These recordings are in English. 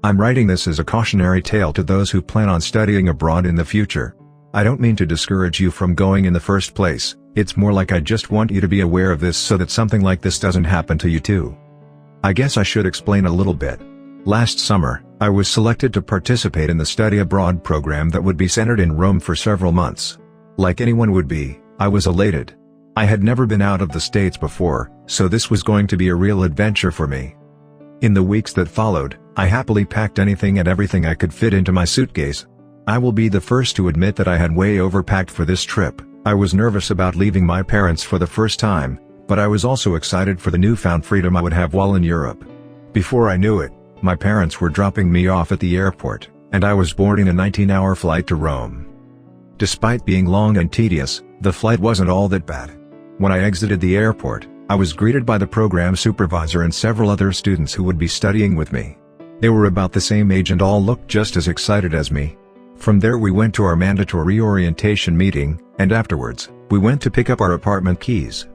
I'm writing this as a cautionary tale to those who plan on studying abroad in the future. I don't mean to discourage you from going in the first place, it's more like I just want you to be aware of this so that something like this doesn't happen to you too. I guess I should explain a little bit. Last summer, I was selected to participate in the study abroad program that would be centered in Rome for several months. Like anyone would be, I was elated. I had never been out of the States before, so this was going to be a real adventure for me. In the weeks that followed, I happily packed anything and everything I could fit into my suitcase. I will be the first to admit that I had way overpacked for this trip. I was nervous about leaving my parents for the first time, but I was also excited for the newfound freedom I would have while in Europe. Before I knew it, my parents were dropping me off at the airport, and I was boarding a 19-hour flight to Rome. Despite being long and tedious, the flight wasn't all that bad. When I exited the airport, I was greeted by the program supervisor and several other students who would be studying with me. They were about the same age and all looked just as excited as me. From there we went to our mandatory orientation meeting, and afterwards, we went to pick up our apartment keys.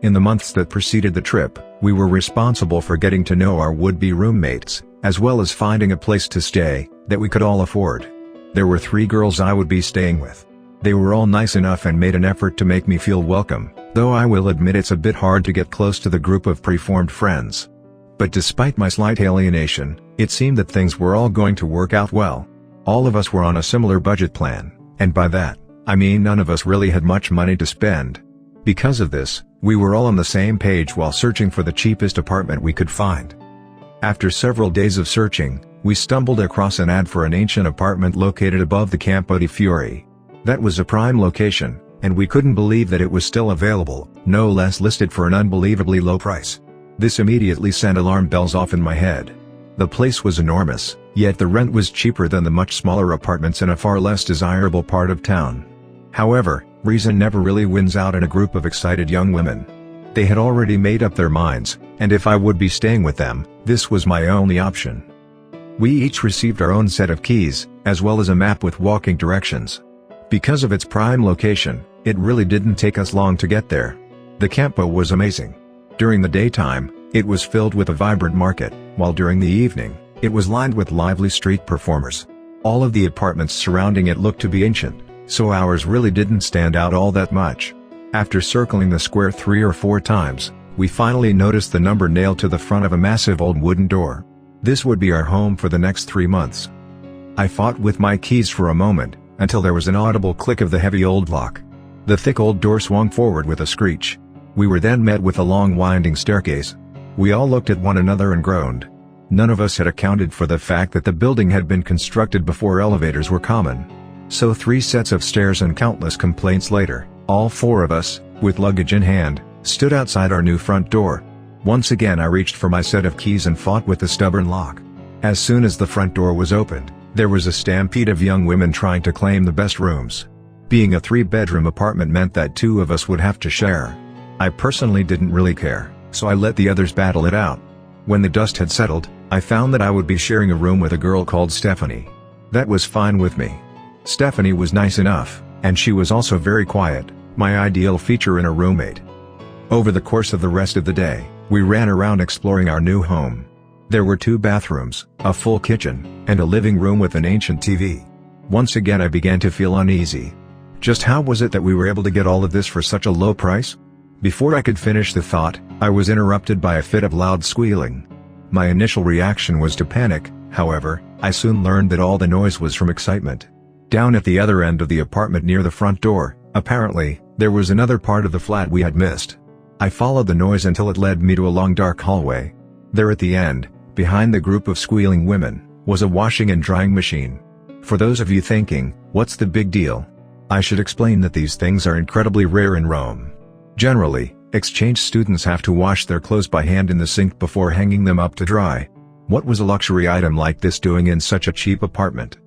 In the months that preceded the trip, we were responsible for getting to know our would-be roommates, as well as finding a place to stay that we could all afford. There were 3 girls I would be staying with. They were all nice enough and made an effort to make me feel welcome, though I will admit it's a bit hard to get close to the group of preformed friends. But despite my slight alienation, it seemed that things were all going to work out well. All of us were on a similar budget plan, and by that, I mean none of us really had much money to spend. Because of this, we were all on the same page while searching for the cheapest apartment we could find. After several days of searching, we stumbled across an ad for an ancient apartment located above the Campo di Fiori. That was a prime location, and we couldn't believe that it was still available, no less listed for an unbelievably low price. This immediately sent alarm bells off in my head. The place was enormous, yet the rent was cheaper than the much smaller apartments in a far less desirable part of town. However, reason never really wins out in a group of excited young women. They had already made up their minds, and if I would be staying with them, this was my only option. We each received our own set of keys, as well as a map with walking directions. Because of its prime location, it really didn't take us long to get there. The Campo was amazing. During the daytime, it was filled with a vibrant market, while during the evening, it was lined with lively street performers. All of the apartments surrounding it looked to be ancient, so ours really didn't stand out all that much. After circling the square 3 or 4 times, we finally noticed the number nailed to the front of a massive old wooden door. This would be our home for the next 3 months. I fought with my keys for a moment, until there was an audible click of the heavy old lock. The thick old door swung forward with a screech. We were then met with a long winding staircase. We all looked at one another and groaned. None of us had accounted for the fact that the building had been constructed before elevators were common. So 3 sets of stairs and countless complaints later, all 4 of us, with luggage in hand, stood outside our new front door. Once again I reached for my set of keys and fought with the stubborn lock. As soon as the front door was opened, there was a stampede of young women trying to claim the best rooms. Being a 3-bedroom apartment meant that 2 of us would have to share. I personally didn't really care, so I let the others battle it out. When the dust had settled, I found that I would be sharing a room with a girl called Stephanie. That was fine with me. Stephanie was nice enough, and she was also very quiet, my ideal feature in a roommate. Over the course of the rest of the day, we ran around exploring our new home. There were 2 bathrooms, a full kitchen, and a living room with an ancient TV. Once again I began to feel uneasy. Just how was it that we were able to get all of this for such a low price? Before I could finish the thought, I was interrupted by a fit of loud squealing. My initial reaction was to panic, however, I soon learned that all the noise was from excitement. Down at the other end of the apartment near the front door, apparently, there was another part of the flat we had missed. I followed the noise until it led me to a long dark hallway. There at the end, behind the group of squealing women, was a washing and drying machine. For those of you thinking, what's the big deal? I should explain that these things are incredibly rare in Rome. Generally, exchange students have to wash their clothes by hand in the sink before hanging them up to dry. What was a luxury item like this doing in such a cheap apartment?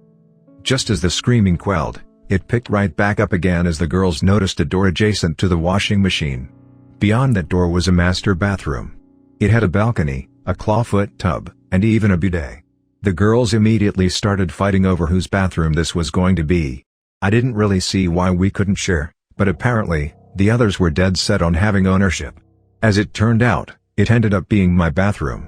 Just as the screaming quelled, it picked right back up again as the girls noticed a door adjacent to the washing machine. Beyond that door was a master bathroom. It had a balcony, a clawfoot tub, and even a bidet. The girls immediately started fighting over whose bathroom this was going to be. I didn't really see why we couldn't share, but apparently, the others were dead set on having ownership. As it turned out, it ended up being my bathroom.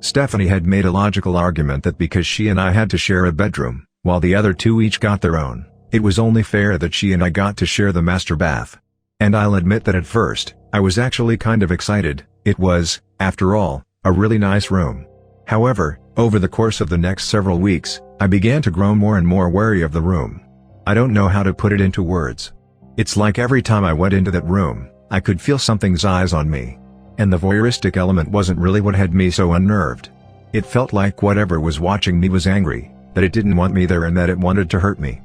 Stephanie had made a logical argument that because she and I had to share a bedroom, while the other two each got their own, it was only fair that she and I got to share the master bath. And I'll admit that at first, I was actually kind of excited. It was, after all, a really nice room. However, over the course of the next several weeks, I began to grow more and more wary of the room. I don't know how to put it into words. It's like every time I went into that room, I could feel something's eyes on me. And the voyeuristic element wasn't really what had me so unnerved. It felt like whatever was watching me was angry, that it didn't want me there and that it wanted to hurt me.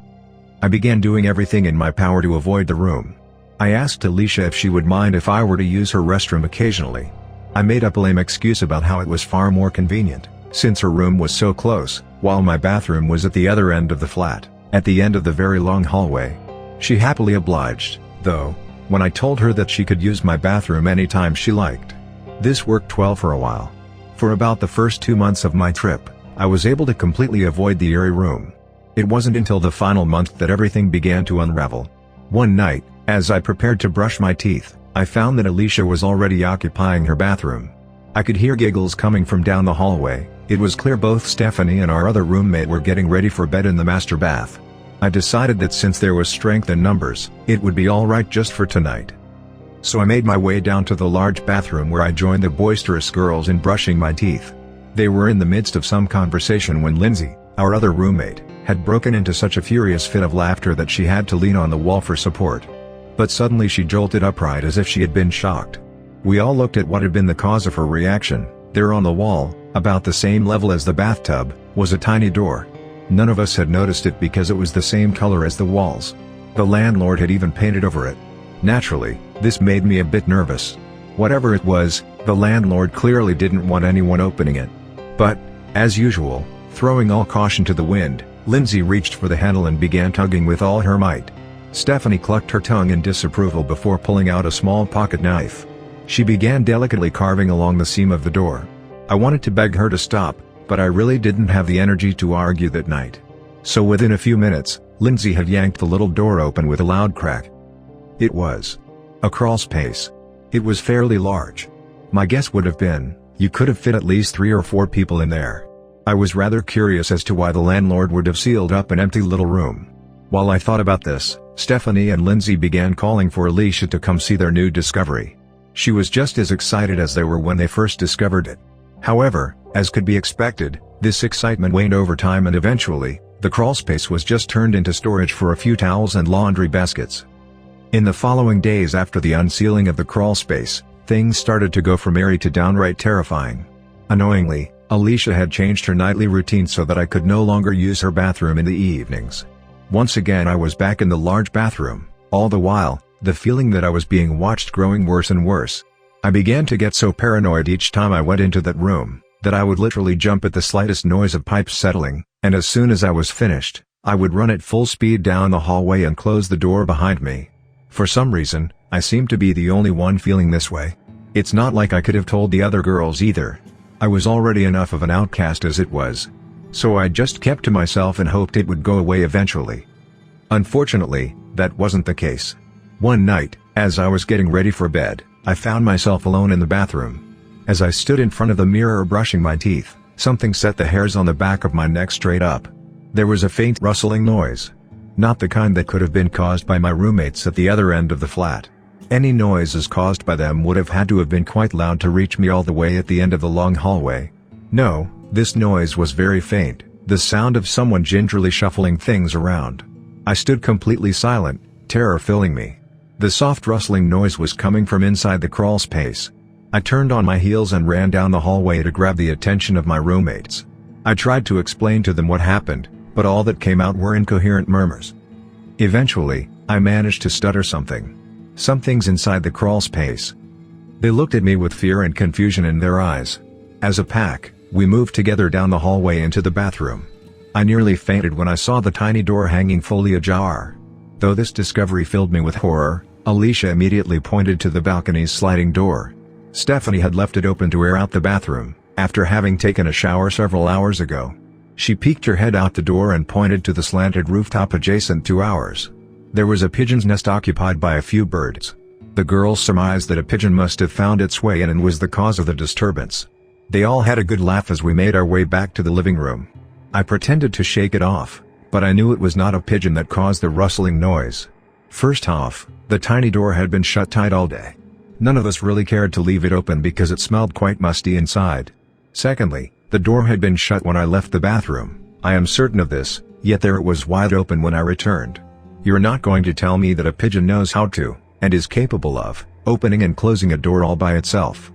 I began doing everything in my power to avoid the room. I asked Alicia if she would mind if I were to use her restroom occasionally. I made up a lame excuse about how it was far more convenient, since her room was so close, while my bathroom was at the other end of the flat, at the end of the very long hallway. She happily obliged, though, when I told her that she could use my bathroom anytime she liked. This worked well for a while. For about the first 2 months of my trip, I was able to completely avoid the eerie room. It wasn't until the final month that everything began to unravel. One night, as I prepared to brush my teeth, I found that Alicia was already occupying her bathroom. I could hear giggles coming from down the hallway. It was clear both Stephanie and our other roommate were getting ready for bed in the master bath. I decided that since there was strength in numbers, it would be alright just for tonight. So I made my way down to the large bathroom where I joined the boisterous girls in brushing my teeth. They were in the midst of some conversation when Lindsay, our other roommate, had broken into such a furious fit of laughter that she had to lean on the wall for support. But suddenly she jolted upright as if she had been shocked. We all looked at what had been the cause of her reaction. There on the wall, about the same level as the bathtub, was a tiny door. None of us had noticed it because it was the same color as the walls. The landlord had even painted over it. Naturally, this made me a bit nervous. Whatever it was, the landlord clearly didn't want anyone opening it. But, as usual, throwing all caution to the wind, Lindsay reached for the handle and began tugging with all her might. Stephanie clucked her tongue in disapproval before pulling out a small pocket knife. She began delicately carving along the seam of the door. I wanted to beg her to stop, but I really didn't have the energy to argue that night. So within a few minutes, Lindsay had yanked the little door open with a loud crack. It was a crawlspace. It was fairly large. My guess would have been, you could have fit at least 3 or 4 people in there. I was rather curious as to why the landlord would have sealed up an empty little room. While I thought about this, Stephanie and Lindsay began calling for Alicia to come see their new discovery. She was just as excited as they were when they first discovered it. However, as could be expected, this excitement waned over time and eventually, the crawlspace was just turned into storage for a few towels and laundry baskets. In the following days after the unsealing of the crawlspace, things started to go from eerie to downright terrifying. Annoyingly, Alicia had changed her nightly routine so that I could no longer use her bathroom in the evenings. Once again I was back in the large bathroom, all the while, the feeling that I was being watched growing worse and worse. I began to get so paranoid each time I went into that room, that I would literally jump at the slightest noise of pipes settling, and as soon as I was finished, I would run at full speed down the hallway and close the door behind me. For some reason, I seemed to be the only one feeling this way. It's not like I could have told the other girls either. I was already enough of an outcast as it was. So I just kept to myself and hoped it would go away eventually. Unfortunately, that wasn't the case. One night, as I was getting ready for bed, I found myself alone in the bathroom. As I stood in front of the mirror brushing my teeth, something set the hairs on the back of my neck straight up. There was a faint rustling noise. Not the kind that could have been caused by my roommates at the other end of the flat. Any noises caused by them would have had to have been quite loud to reach me all the way at the end of the long hallway. No, this noise was very faint, the sound of someone gingerly shuffling things around. I stood completely silent, terror filling me. The soft rustling noise was coming from inside the crawlspace. I turned on my heels and ran down the hallway to grab the attention of my roommates. I tried to explain to them what happened, but all that came out were incoherent murmurs. Eventually, I managed to stutter something. Something's inside the crawlspace. They looked at me with fear and confusion in their eyes. As a pack, we moved together down the hallway into the bathroom. I nearly fainted when I saw the tiny door hanging fully ajar. Though this discovery filled me with horror, Alicia immediately pointed to the balcony's sliding door. Stephanie had left it open to air out the bathroom, after having taken a shower several hours ago. She peeked her head out the door and pointed to the slanted rooftop adjacent to ours. There was a pigeon's nest occupied by a few birds. The girls surmised that a pigeon must have found its way in and was the cause of the disturbance. They all had a good laugh as we made our way back to the living room. I pretended to shake it off, but I knew it was not a pigeon that caused the rustling noise. First off, the tiny door had been shut tight all day. None of us really cared to leave it open because it smelled quite musty inside. Secondly, the door had been shut when I left the bathroom. I am certain of this, yet there it was wide open when I returned. You're not going to tell me that a pigeon knows how to, and is capable of, opening and closing a door all by itself.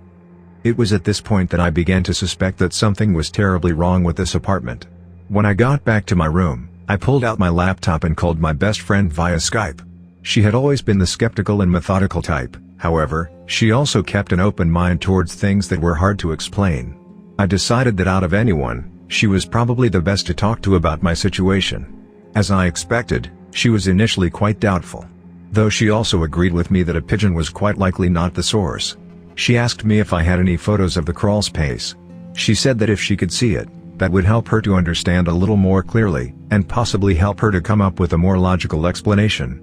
It was at this point that I began to suspect that something was terribly wrong with this apartment. When I got back to my room, I pulled out my laptop and called my best friend via Skype. She had always been the skeptical and methodical type, however, she also kept an open mind towards things that were hard to explain. I decided that out of anyone, she was probably the best to talk to about my situation. As I expected, she was initially quite doubtful. Though she also agreed with me that a pigeon was quite likely not the source. She asked me if I had any photos of the Crawlspace. She said that if she could see it, that would help her to understand a little more clearly, and possibly help her to come up with a more logical explanation.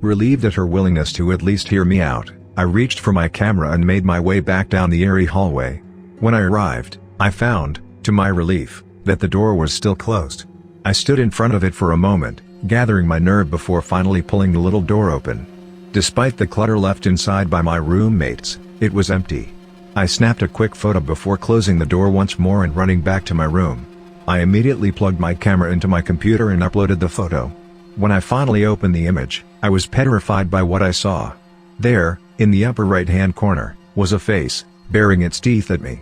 Relieved at her willingness to at least hear me out, I reached for my camera and made my way back down the airy hallway. When I arrived, I found, to my relief, that the door was still closed. I stood in front of it for a moment, gathering my nerve before finally pulling the little door open. Despite the clutter left inside by my roommates, it was empty. I snapped a quick photo before closing the door once more and running back to my room. I immediately plugged my camera into my computer and uploaded the photo. When I finally opened the image, I was petrified by what I saw. There, in the upper right-hand corner, was a face, baring its teeth at me.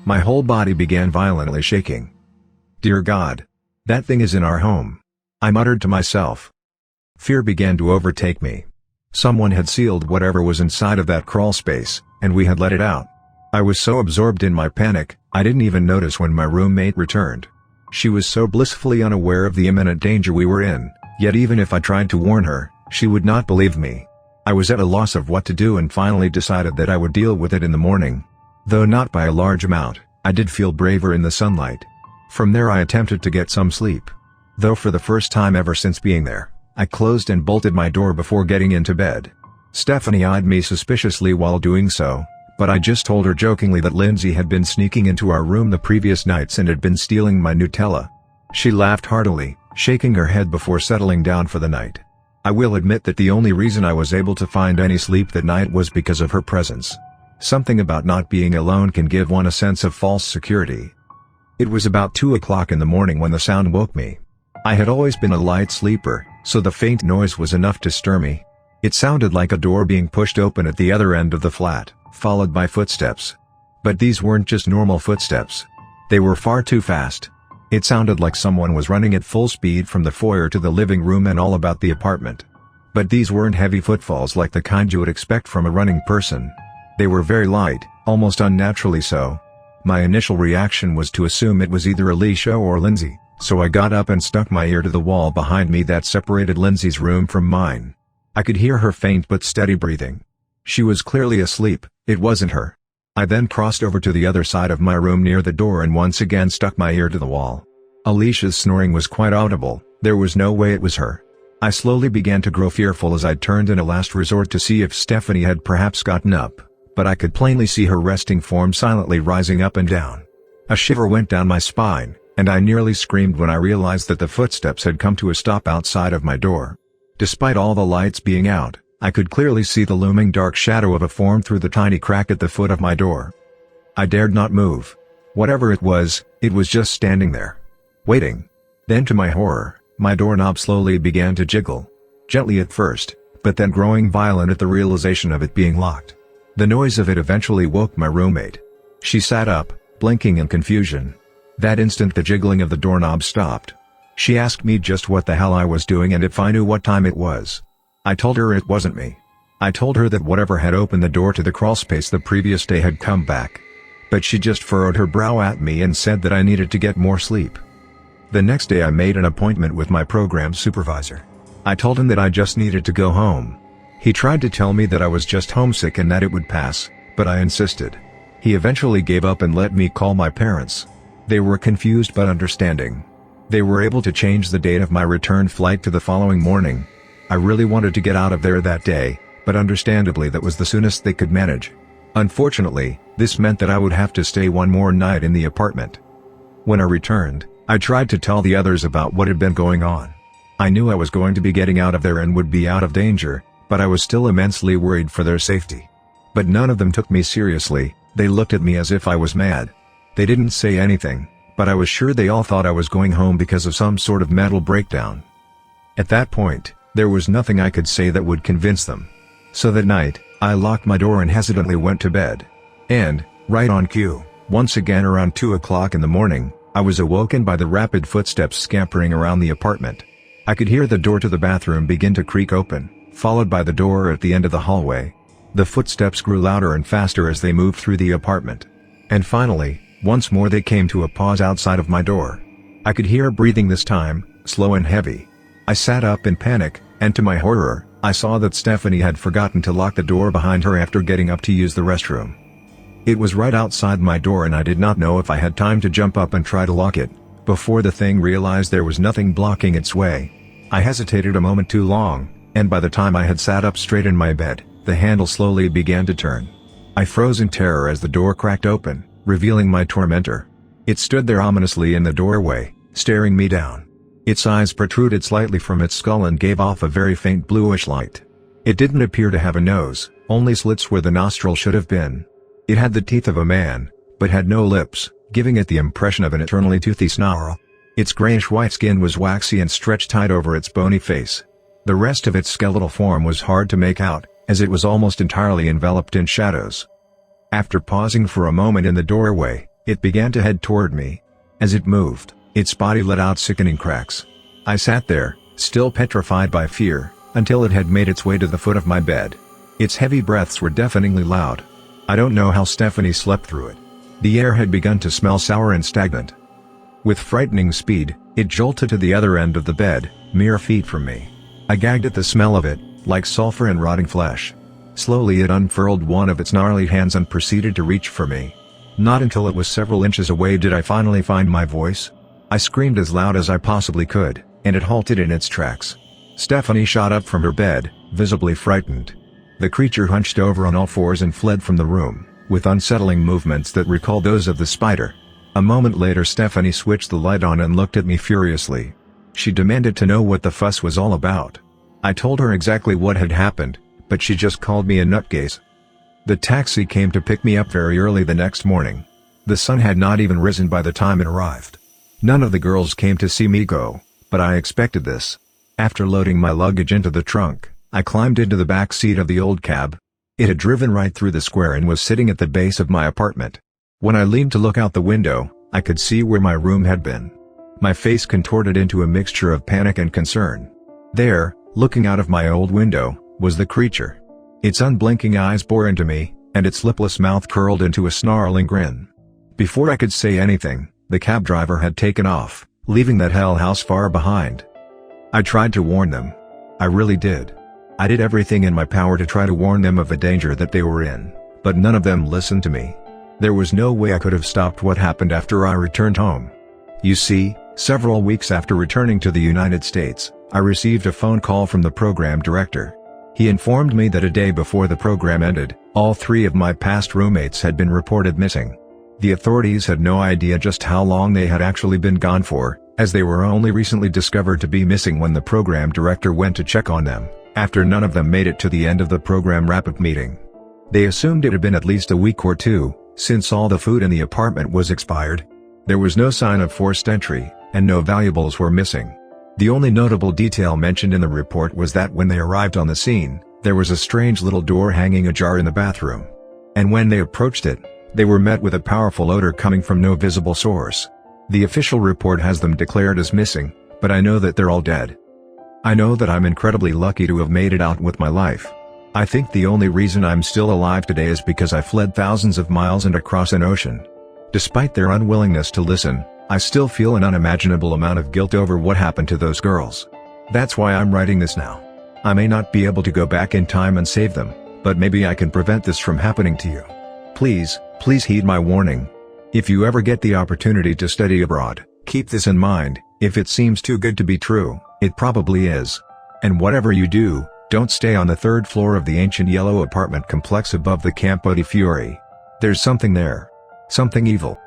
My whole body began violently shaking. "Dear God! That thing is in our home," I muttered to myself. Fear began to overtake me. Someone had sealed whatever was inside of that crawl space, and we had let it out. I was so absorbed in my panic, I didn't even notice when my roommate returned. She was so blissfully unaware of the imminent danger we were in, yet even if I tried to warn her, she would not believe me. I was at a loss of what to do and finally decided that I would deal with it in the morning. Though not by a large amount, I did feel braver in the sunlight. From there I attempted to get some sleep. Though for the first time ever since being there, I closed and bolted my door before getting into bed. Stephanie eyed me suspiciously while doing so, but I just told her jokingly that Lindsay had been sneaking into our room the previous nights and had been stealing my Nutella. She laughed heartily, shaking her head before settling down for the night. I will admit that the only reason I was able to find any sleep that night was because of her presence. Something about not being alone can give one a sense of false security. It was about 2 o'clock in the morning when the sound woke me. I had always been a light sleeper, so the faint noise was enough to stir me. It sounded like a door being pushed open at the other end of the flat, followed by footsteps. But these weren't just normal footsteps. They were far too fast. It sounded like someone was running at full speed from the foyer to the living room and all about the apartment. But these weren't heavy footfalls like the kind you would expect from a running person. They were very light, almost unnaturally so. My initial reaction was to assume it was either Alicia or Lindsay, so I got up and stuck my ear to the wall behind me that separated Lindsay's room from mine. I could hear her faint but steady breathing. She was clearly asleep, it wasn't her. I then crossed over to the other side of my room near the door and once again stuck my ear to the wall. Alicia's snoring was quite audible, there was no way it was her. I slowly began to grow fearful as I turned in a last resort to see if Stephanie had perhaps gotten up, but I could plainly see her resting form silently rising up and down. A shiver went down my spine, and I nearly screamed when I realized that the footsteps had come to a stop outside of my door. Despite all the lights being out, I could clearly see the looming dark shadow of a form through the tiny crack at the foot of my door. I dared not move. Whatever it was just standing there. Waiting. Then to my horror, my doorknob slowly began to jiggle. Gently at first, but then growing violent at the realization of it being locked. The noise of it eventually woke my roommate. She sat up, blinking in confusion. That instant the jiggling of the doorknob stopped. She asked me just what the hell I was doing and if I knew what time it was. I told her it wasn't me. I told her that whatever had opened the door to the crawlspace the previous day had come back. But she just furrowed her brow at me and said that I needed to get more sleep. The next day I made an appointment with my program supervisor. I told him that I just needed to go home. He tried to tell me that I was just homesick and that it would pass, but I insisted. He eventually gave up and let me call my parents. They were confused but understanding. They were able to change the date of my return flight to the following morning. I really wanted to get out of there that day, but understandably that was the soonest they could manage. Unfortunately, this meant that I would have to stay one more night in the apartment. When I returned, I tried to tell the others about what had been going on. I knew I was going to be getting out of there and would be out of danger, but I was still immensely worried for their safety. But none of them took me seriously. They looked at me as if I was mad. They didn't say anything, but I was sure they all thought I was going home because of some sort of mental breakdown. At that point, there was nothing I could say that would convince them. So that night, I locked my door and hesitantly went to bed. And, right on cue, once again around 2 o'clock in the morning, I was awoken by the rapid footsteps scampering around the apartment. I could hear the door to the bathroom begin to creak open, followed by the door at the end of the hallway. The footsteps grew louder and faster as they moved through the apartment. And finally, once more they came to a pause outside of my door. I could hear breathing this time, slow and heavy. I sat up in panic, and to my horror, I saw that Stephanie had forgotten to lock the door behind her after getting up to use the restroom. It was right outside my door and I did not know if I had time to jump up and try to lock it, before the thing realized there was nothing blocking its way. I hesitated a moment too long, and by the time I had sat up straight in my bed, the handle slowly began to turn. I froze in terror as the door cracked open, revealing my tormentor. It stood there ominously in the doorway, staring me down. Its eyes protruded slightly from its skull and gave off a very faint bluish light. It didn't appear to have a nose, only slits where the nostril should have been. It had the teeth of a man, but had no lips, giving it the impression of an eternally toothy snarl. Its grayish-white skin was waxy and stretched tight over its bony face. The rest of its skeletal form was hard to make out, as it was almost entirely enveloped in shadows. After pausing for a moment in the doorway, it began to head toward me. As it moved, its body let out sickening cracks. I sat there, still petrified by fear, until it had made its way to the foot of my bed. Its heavy breaths were deafeningly loud. I don't know how Stephanie slept through it. The air had begun to smell sour and stagnant. With frightening speed, it jolted to the other end of the bed, mere feet from me. I gagged at the smell of it, like sulfur and rotting flesh. Slowly it unfurled one of its gnarly hands and proceeded to reach for me. Not until it was several inches away did I finally find my voice. I screamed as loud as I possibly could, and it halted in its tracks. Stephanie shot up from her bed, visibly frightened. The creature hunched over on all fours and fled from the room, with unsettling movements that recalled those of the spider. A moment later Stephanie switched the light on and looked at me furiously. She demanded to know what the fuss was all about. I told her exactly what had happened, but she just called me a nutcase. The taxi came to pick me up very early the next morning. The sun had not even risen by the time it arrived. None of the girls came to see me go, but I expected this. After loading my luggage into the trunk, I climbed into the back seat of the old cab. It had driven right through the square and was sitting at the base of my apartment. When I leaned to look out the window, I could see where my room had been. My face contorted into a mixture of panic and concern. There, looking out of my old window, was the creature. Its unblinking eyes bore into me, and its lipless mouth curled into a snarling grin. Before I could say anything, the cab driver had taken off, leaving that hell house far behind. I tried to warn them. I really did. I did everything in my power to try to warn them of the danger that they were in, but none of them listened to me. There was no way I could have stopped what happened after I returned home. You see, several weeks after returning to the United States, I received a phone call from the program director. He informed me that a day before the program ended, all 3 of my past roommates had been reported missing. The authorities had no idea just how long they had actually been gone for, as they were only recently discovered to be missing when the program director went to check on them, after none of them made it to the end of the program wrap-up meeting. They assumed it had been at least a week or 2, since all the food in the apartment was expired. There was no sign of forced entry, and no valuables were missing. The only notable detail mentioned in the report was that when they arrived on the scene, there was a strange little door hanging ajar in the bathroom. And when they approached it, they were met with a powerful odor coming from no visible source. The official report has them declared as missing, but I know that they're all dead. I know that I'm incredibly lucky to have made it out with my life. I think the only reason I'm still alive today is because I fled thousands of miles and across an ocean. Despite their unwillingness to listen, I still feel an unimaginable amount of guilt over what happened to those girls. That's why I'm writing this now. I may not be able to go back in time and save them, but maybe I can prevent this from happening to you. Please heed my warning. If you ever get the opportunity to study abroad, keep this in mind. If it seems too good to be true, it probably is. And whatever you do, Don't stay on the third floor of the ancient yellow apartment complex above the Campo di Fiori. There's something there. Something evil.